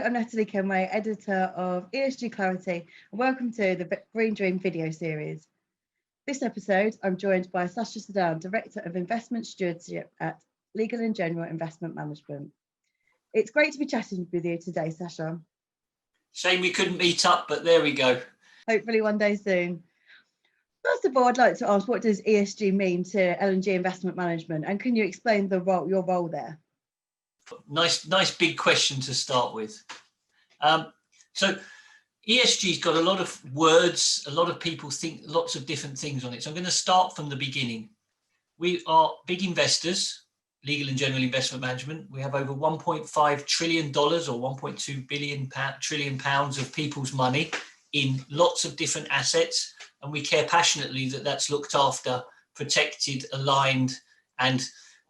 I'm Natalie Kenway, editor of ESG Clarity, and welcome to the Green Dream video series. This episode, I'm joined by Sacha Sadan, Director of Investment Stewardship at LGIM Sacha Investment Management. It's great to be chatting with you today, Sacha. Shame we couldn't meet up, but there we go. Hopefully one day soon. First of all, I'd like to ask, what does ESG mean to LGIM Investment Management, and can you explain your role there? Nice big question to start with. So ESG's got a lot of words, a lot of people think lots of different things on it. So I'm going to start from the beginning. We are big investors, Legal and General Investment Management. We have over $1.5 trillion or 1.2 trillion pounds of people's money in lots of different assets. And we care passionately that that's looked after, protected, aligned, and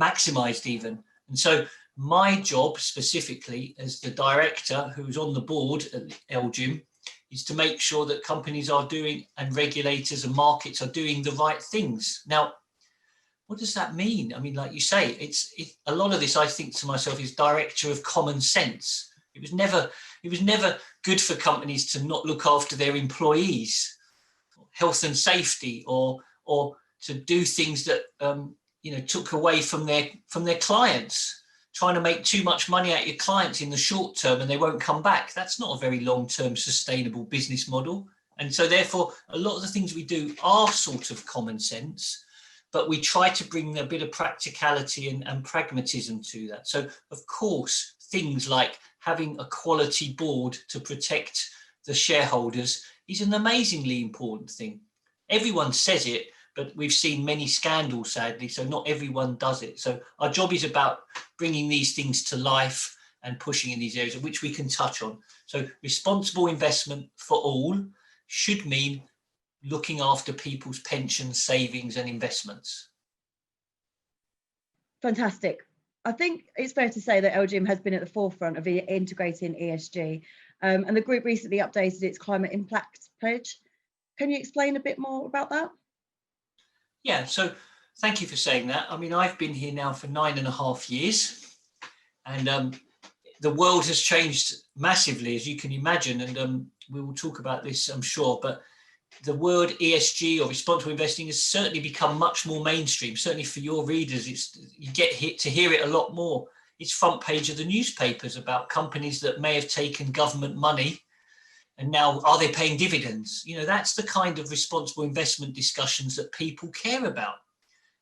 maximised even. And so my job specifically as the director who's on the board at LGIM is to make sure that companies are doing, and regulators and markets are doing the right things. Now, what does that mean? I mean, like you say, it's a lot of this, I think to myself, is director of common sense. It was never good for companies to not look after their employees, health and safety, or to do things that took away from their clients. Trying to make too much money out of your clients in the short term and they won't come back. That's not a very long-term sustainable business model. And so therefore, a lot of the things we do are sort of common sense, but we try to bring a bit of practicality and pragmatism to that. So of course, things like having a quality board to protect the shareholders is an amazingly important thing. Everyone says it, but we've seen many scandals, sadly, so not everyone does it. So our job is about bringing these things to life and pushing in these areas, which we can touch on. So responsible investment for all should mean looking after people's pensions, savings and investments. Fantastic. I think it's fair to say that LGIM has been at the forefront of integrating ESG, and the group recently updated its climate impact pledge. Can you explain a bit more about that? Yeah, so thank you for saying that. I mean, I've been here now for 9.5 years, and the world has changed massively, as you can imagine, and we will talk about this, I'm sure, but the word ESG or responsible investing has certainly become much more mainstream. Certainly for your readers, you get to hear it a lot more. It's front page of the newspapers about companies that may have taken government money and now are they paying dividends? You know, that's the kind of responsible investment discussions that people care about.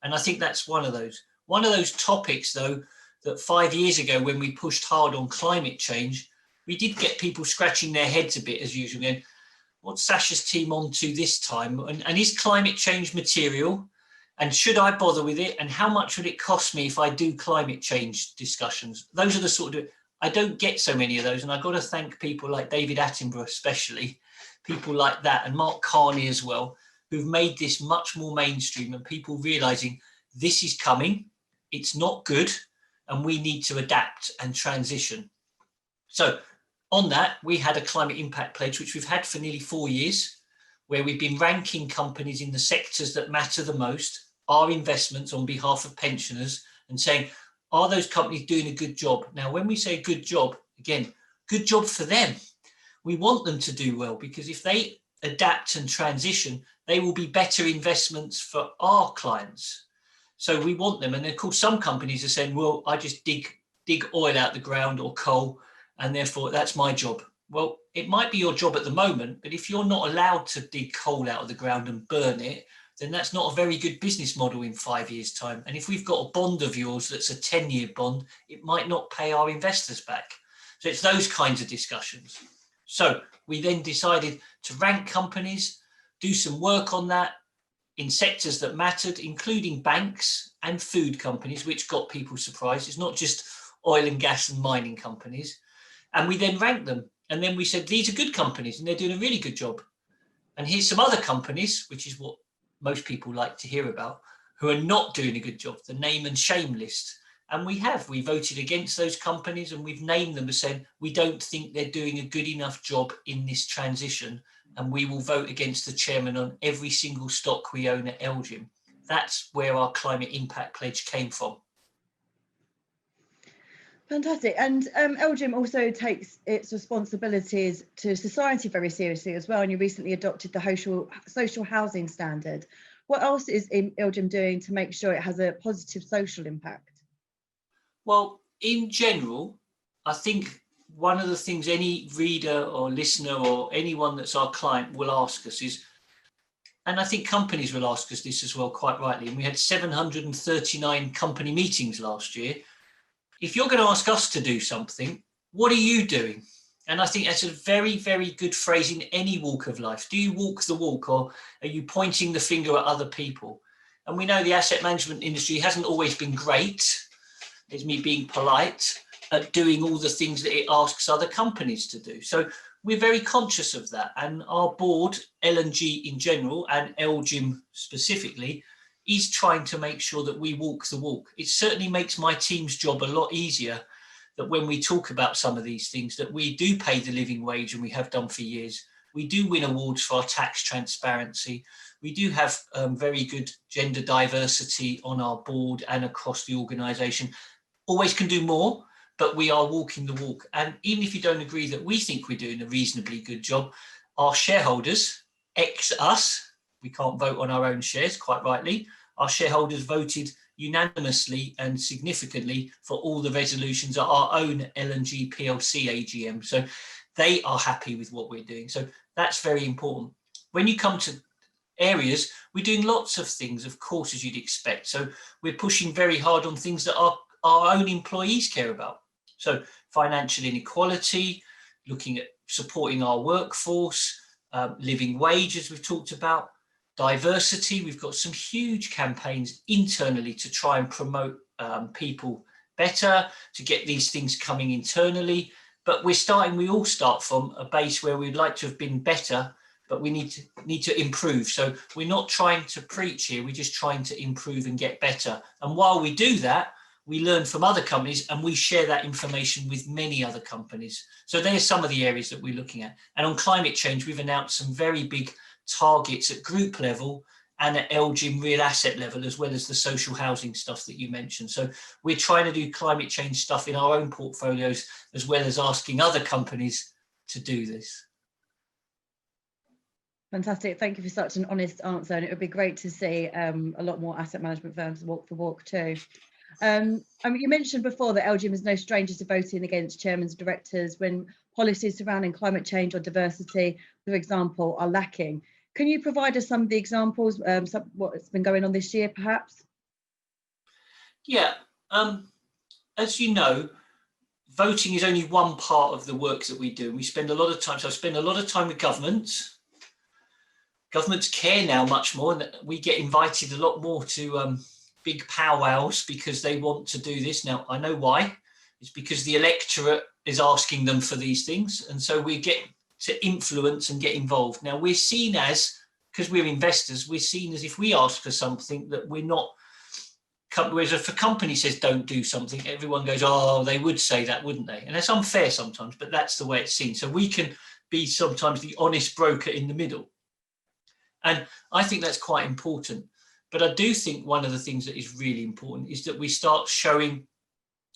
And I think that's one of those. One of those topics, though, that 5 years ago when we pushed hard on climate change, we did get people scratching their heads a bit as usual, going, what's Sacha's team on to this time? And is climate change material? And should I bother with it? And how much would it cost me if I do climate change discussions? Those are the sort of, I don't get so many of those. And I've got to thank people like David Attenborough, especially, people like that, and Mark Carney as well, who've made this much more mainstream and people realizing this is coming, it's not good, and we need to adapt and transition. So on that, we had a climate impact pledge, which we've had for nearly 4 years, where we've been ranking companies in the sectors that matter the most, our investments on behalf of pensioners, and saying, are those companies doing a good job? Now, when we say good job, again, good job for them. We want them to do well, because if they adapt and transition, they will be better investments for our clients. So we want them. And of course, some companies are saying, well, I just dig oil out the ground or coal, and therefore that's my job. Well, it might be your job at the moment, but if you're not allowed to dig coal out of the ground and burn it, then that's not a very good business model in 5 years' time. And if we've got a bond of yours that's a 10-year bond, it might not pay our investors back. So it's those kinds of discussions. So we then decided to rank companies, do some work on that in sectors that mattered, including banks and food companies, which got people surprised. It's not just oil and gas and mining companies. And we then ranked them. And then we said, these are good companies and they're doing a really good job. And here's some other companies, which is what most people like to hear about, who are not doing a good job, the name and shame list. And we voted against those companies and we've named them and said, we don't think they're doing a good enough job in this transition. And we will vote against the chairman on every single stock we own at LGIM. That's where our climate impact pledge came from. Fantastic. And LGIM also takes its responsibilities to society very seriously as well. And you recently adopted the social housing standard. What else is LGIM doing to make sure it has a positive social impact? Well, in general, I think one of the things any reader or listener or anyone that's our client will ask us is, and I think companies will ask us this as well, quite rightly, and we had 739 company meetings last year. If you're going to ask us to do something, what are you doing? And I think that's a very, very good phrase in any walk of life. Do you walk the walk, or are you pointing the finger at other people? And we know the asset management industry hasn't always been great, it's me being polite, at doing all the things that it asks other companies to do. So we're very conscious of that. And our board, L&G in general, and LGIM specifically, is trying to make sure that we walk the walk. It certainly makes my team's job a lot easier, that when we talk about some of these things, that we do pay the living wage, and we have done for years. We do win awards for our tax transparency. We do have very good gender diversity on our board and across the organisation. Always can do more, but we are walking the walk. And even if you don't agree that we think we're doing a reasonably good job, our shareholders, ex us, we can't vote on our own shares, quite rightly, our shareholders voted unanimously and significantly for all the resolutions at our own L&G PLC AGM. So they are happy with what we're doing. So that's very important. When you come to areas, we're doing lots of things, of course, as you'd expect. So we're pushing very hard on things that our own employees care about. So financial inequality, looking at supporting our workforce, living wage, as we've talked about, diversity. We've got some huge campaigns internally to try and promote people better, to get these things coming internally. But we all start from a base where we'd like to have been better, but we need to improve. So we're not trying to preach here, we're just trying to improve and get better. And while we do that, we learn from other companies, and we share that information with many other companies. So there's some of the areas that we're looking at. And on climate change, we've announced some very big targets at group level and at LGIM real asset level, as well as the social housing stuff that you mentioned. So we're trying to do climate change stuff in our own portfolios, as well as asking other companies to do this. Fantastic. Thank you for such an honest answer. And it would be great to see a lot more asset management firms walk the walk too. I mean, you mentioned before that LGIM is no stranger to voting against chairmen and directors when policies surrounding climate change or diversity, for example, are lacking. Can you provide us some of the examples, what's been going on this year, perhaps? Yeah, as you know, voting is only one part of the work that we do. We spend a lot of time, so I spend a lot of time with governments. Governments care now much more, and we get invited a lot more to big powwows because they want to do this. Now, I know why. It's because the electorate is asking them for these things. And so we get to influence and get involved. Now, we're seen as, because we're investors, we're seen as if we ask for something that we're not. Whereas if a company says don't do something, everyone goes, oh, they would say that, wouldn't they? And that's unfair sometimes, but that's the way it's seen. So we can be sometimes the honest broker in the middle. And I think that's quite important. But I do think one of the things that is really important is that we start showing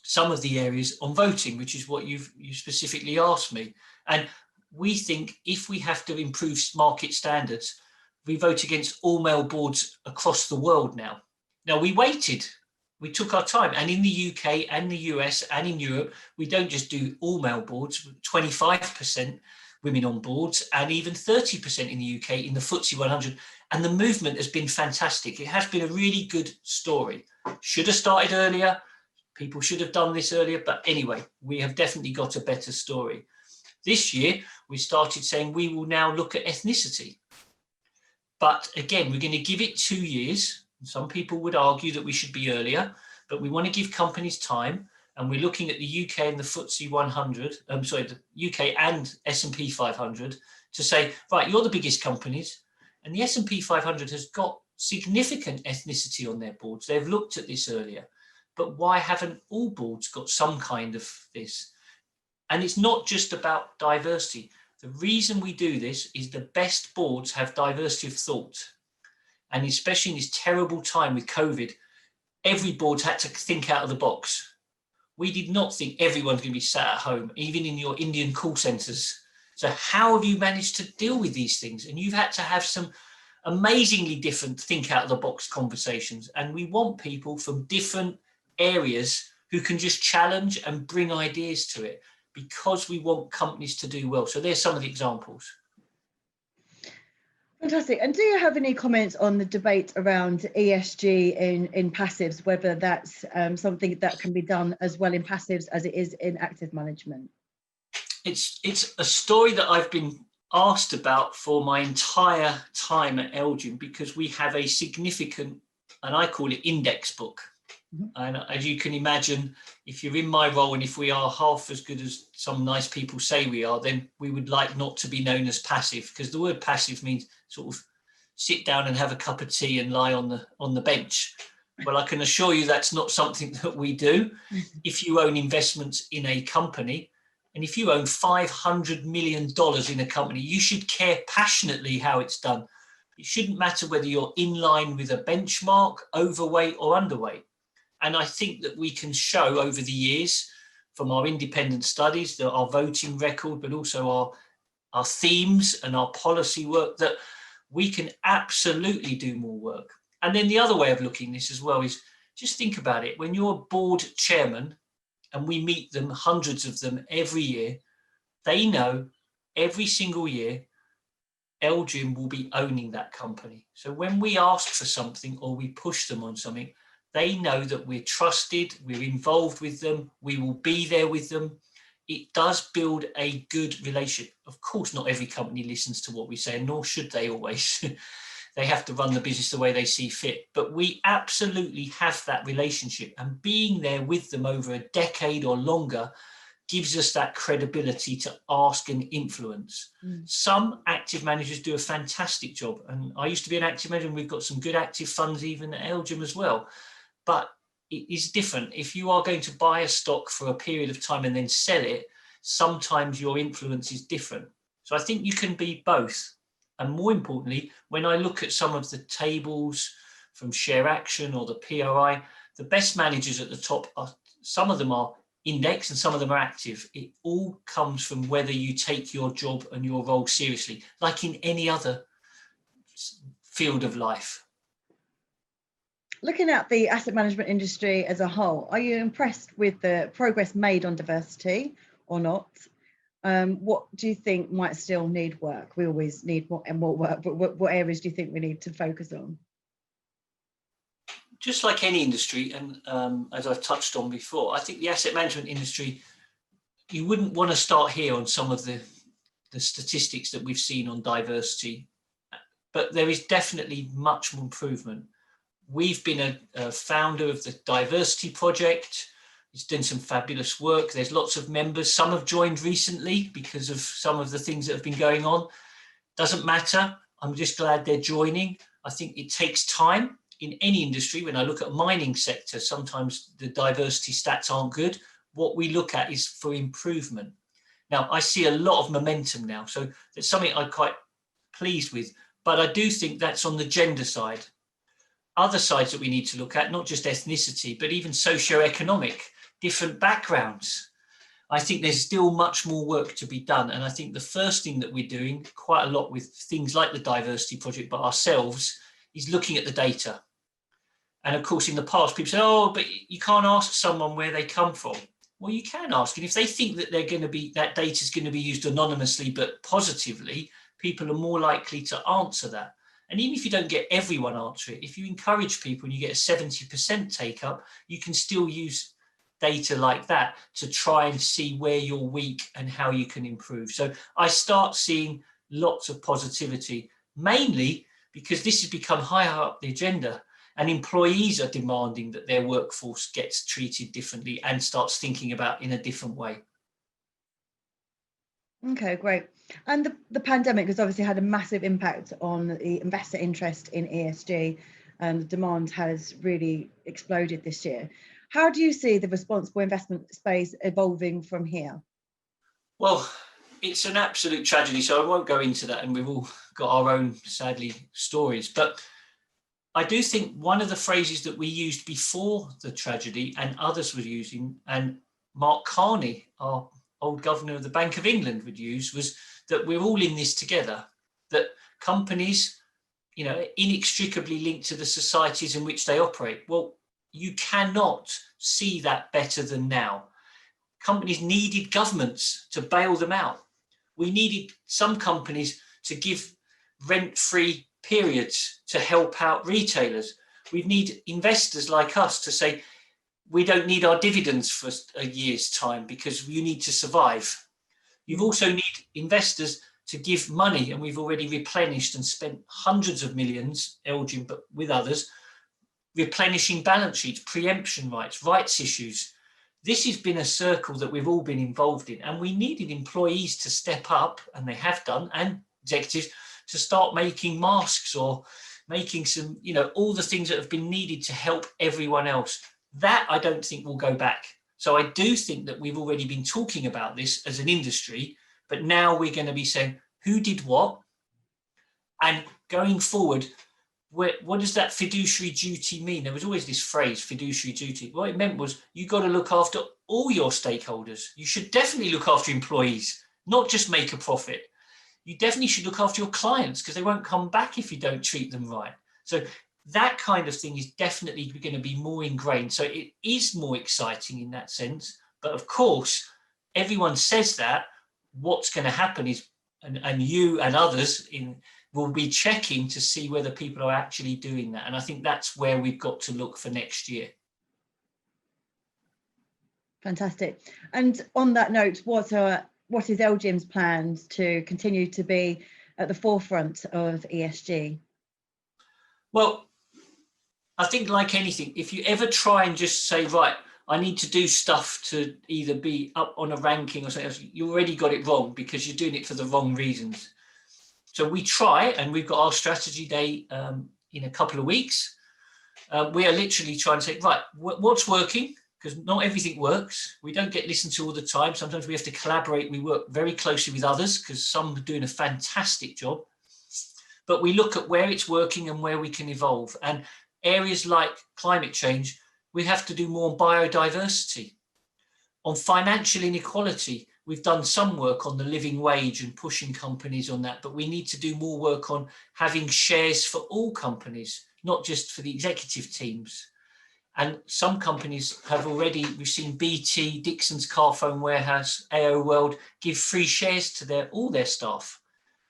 some of the areas on voting, which is what you specifically asked me. And we think if we have to improve market standards, we vote against all male boards across the world now. Now, we waited, we took our time. And in the UK and the US and in Europe, we don't just do all male boards, 25% women on boards, and even 30% in the UK in the FTSE 100. And the movement has been fantastic. It has been a really good story. Should have started earlier. People should have done this earlier. But anyway, we have definitely got a better story. This year, we started saying we will now look at ethnicity. But again, we're going to give it 2 years. Some people would argue that we should be earlier, but we want to give companies time. And we're looking at the UK and the FTSE 100, the UK and S&P 500 to say, right, you're the biggest companies. And the S&P 500 has got significant ethnicity on their boards. They've looked at this earlier. But why haven't all boards got some kind of this? And it's not just about diversity. The reason we do this is the best boards have diversity of thought. And especially in this terrible time with COVID, every board had to think out of the box. we did not think everyone's going to be sat at home, even in your Indian call centers. So how have you managed to deal with these things? And you've had to have some amazingly different think out of the box conversations. And we want people from different areas who can just challenge and bring ideas to it, because we want companies to do well. So there's some of the examples. Fantastic. And do you have any comments on the debate around ESG in passives, whether that's something that can be done as well in passives as it is in active management? It's a story that I've been asked about for my entire time at LGIM, because we have a significant, and I call it index book. Mm-hmm. And as you can imagine, if you're in my role and if we are half as good as some nice people say we are, then we would like not to be known as passive, because the word passive means sort of sit down and have a cup of tea and lie on the bench. Well, I can assure you that's not something that we do. If you own investments in a company, and if you own $500 million in a company, you should care passionately how it's done. It shouldn't matter whether you're in line with a benchmark, overweight or underweight. And I think that we can show over the years from our independent studies, our voting record, but also our themes and our policy work, that we can absolutely do more work. And then the other way of looking at this as well is just think about it. When you're a board chairman, and we meet them, hundreds of them every year, they know every single year LGIM will be owning that company. So when we ask for something or we push them on something, they know that we're trusted, we're involved with them, we will be there with them. It does build a good relationship. Of course, not every company listens to what we say, nor should they always. They have to run the business the way they see fit. But we absolutely have that relationship, and being there with them over a decade or longer gives us that credibility to ask and influence. Some active managers do a fantastic job. And I used to be an active manager, and we've got some good active funds even at LGIM as well. But it is different. If you are going to buy a stock for a period of time and then sell it, sometimes your influence is different. So I think you can be both. And more importantly, when I look at some of the tables from Share Action or the PRI, the best managers at the top are, some of them are index and some of them are active. It all comes from whether you take your job and your role seriously, like in any other field of life. Looking at the asset management industry as a whole, are you impressed with the progress made on diversity or not? What do you think might still need work? We always need more and more work, but what areas do you think we need to focus on? Just like any industry, and as I've touched on before, I think the asset management industry, you wouldn't want to start here on some of the statistics that we've seen on diversity, but there is definitely much more improvement. We've been a founder of the Diversity Project. It's done some fabulous work. There's lots of members. Some have joined recently because of some of the things that have been going on. Doesn't matter. I'm just glad they're joining. I think it takes time in any industry. When I look at mining sector, sometimes the diversity stats aren't good. What we look at is for improvement. Now, I see a lot of momentum now. So that's something I'm quite pleased with. But I do think that's on the gender side. Other sides that we need to look at, not just ethnicity, but even socioeconomic, different backgrounds. I think there's still much more work to be done. And I think the first thing that we're doing quite a lot with things like the Diversity Project, but ourselves, is looking at the data. And of course, in the past, people say, oh, but you can't ask someone where they come from. Well, you can ask. And if they think that that data is going to be used anonymously, but positively, people are more likely to answer that. And even if you don't get everyone answer it, if you encourage people and you get a 70% take up, you can still use data like that to try and see where you're weak and how you can improve. So I start seeing lots of positivity, mainly because this has become higher up the agenda, and employees are demanding that their workforce gets treated differently and starts thinking about in a different way. Okay, great. And the pandemic has obviously had a massive impact on the investor interest in ESG, and the demand has really exploded this year. How do you see the responsible investment space evolving from here? Well, it's an absolute tragedy, so I won't go into that, and we've all got our own, sadly, stories. But I do think one of the phrases that we used before the tragedy and others were using, and Mark Carney, our old governor of the Bank of England, would use, was that we're all in this together, that companies, inextricably linked to the societies in which they operate. Well, you cannot see that better than now. Companies needed governments to bail them out. We needed some companies to give rent-free periods to help out retailers. We need investors like us to say, we don't need our dividends for a year's time because you need to survive. You also need investors to give money, and we've already replenished and spent hundreds of millions, LGIM, but with others, replenishing balance sheets, preemption rights issues. This has been a circle that we've all been involved in, and we needed employees to step up, and they have done, and executives to start making masks or making some, all the things that have been needed to help everyone else. That I don't think will go back. So I do think that we've already been talking about this as an industry, but now we're going to be saying who did what, and going forward, what does that fiduciary duty mean? There was always this phrase, fiduciary duty. What it meant was you got to look after all your stakeholders. You should definitely look after employees, not just make a profit. You definitely should look after your clients because they won't come back if you don't treat them right. So that kind of thing is definitely going to be more ingrained. So it is more exciting in that sense. But of course, everyone says that. What's going to happen is, and you and others will be checking to see whether people are actually doing that. And I think that's where we've got to look for next year. Fantastic. And on that note, what is LGIM's plans to continue to be at the forefront of ESG? Well, I think like anything, if you ever try and just say, right, I need to do stuff to either be up on a ranking or something else, you already got it wrong because you're doing it for the wrong reasons. So we try, and we've got our strategy day in a couple of weeks. We are literally trying to say, right, what's working? Because not everything works. We don't get listened to all the time. Sometimes we have to collaborate. We work very closely with others because some are doing a fantastic job. But we look at where it's working and where we can evolve. And areas like climate change, we have to do more on biodiversity. On financial inequality, we've done some work on the living wage and pushing companies on that, but we need to do more work on having shares for all companies, not just for the executive teams. And some companies have already, we've seen BT, Dixon's Carphone Warehouse, AO World give free shares to all their staff.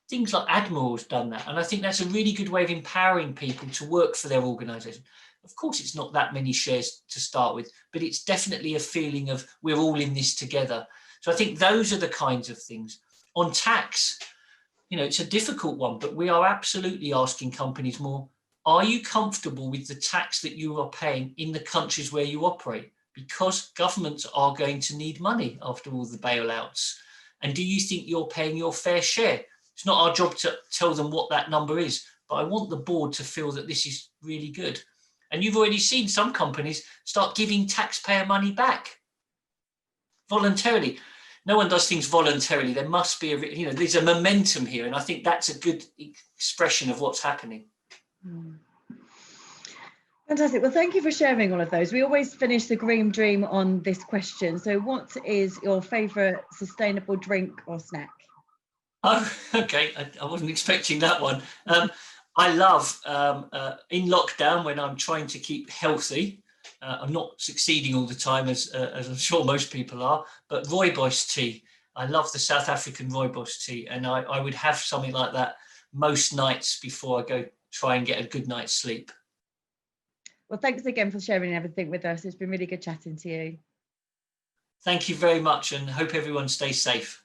Things like Admiral's done that. And I think that's a really good way of empowering people to work for their organisation. Of course, it's not that many shares to start with, but it's definitely a feeling of we're all in this together. So I think those are the kinds of things. On tax, it's a difficult one, but we are absolutely asking companies more, are you comfortable with the tax that you are paying in the countries where you operate? Because governments are going to need money after all the bailouts. And do you think you're paying your fair share? It's not our job to tell them what that number is, but I want the board to feel that this is really good. And you've already seen some companies start giving taxpayer money back voluntarily. No one does things voluntarily. There must be there's a momentum here. And I think that's a good expression of what's happening. Fantastic. Well, thank you for sharing all of those. We always finish the Green Dream on this question. So what is your favourite sustainable drink or snack? Oh, okay. I wasn't expecting that one. I love, in lockdown, when I'm trying to keep healthy, I'm not succeeding all the time, as I'm sure most people are, but rooibos tea. I love the South African rooibos tea, and I would have something like that most nights before I go try and get a good night's sleep. Well, thanks again for sharing everything with us. It's been really good chatting to you. Thank you very much, and hope everyone stays safe.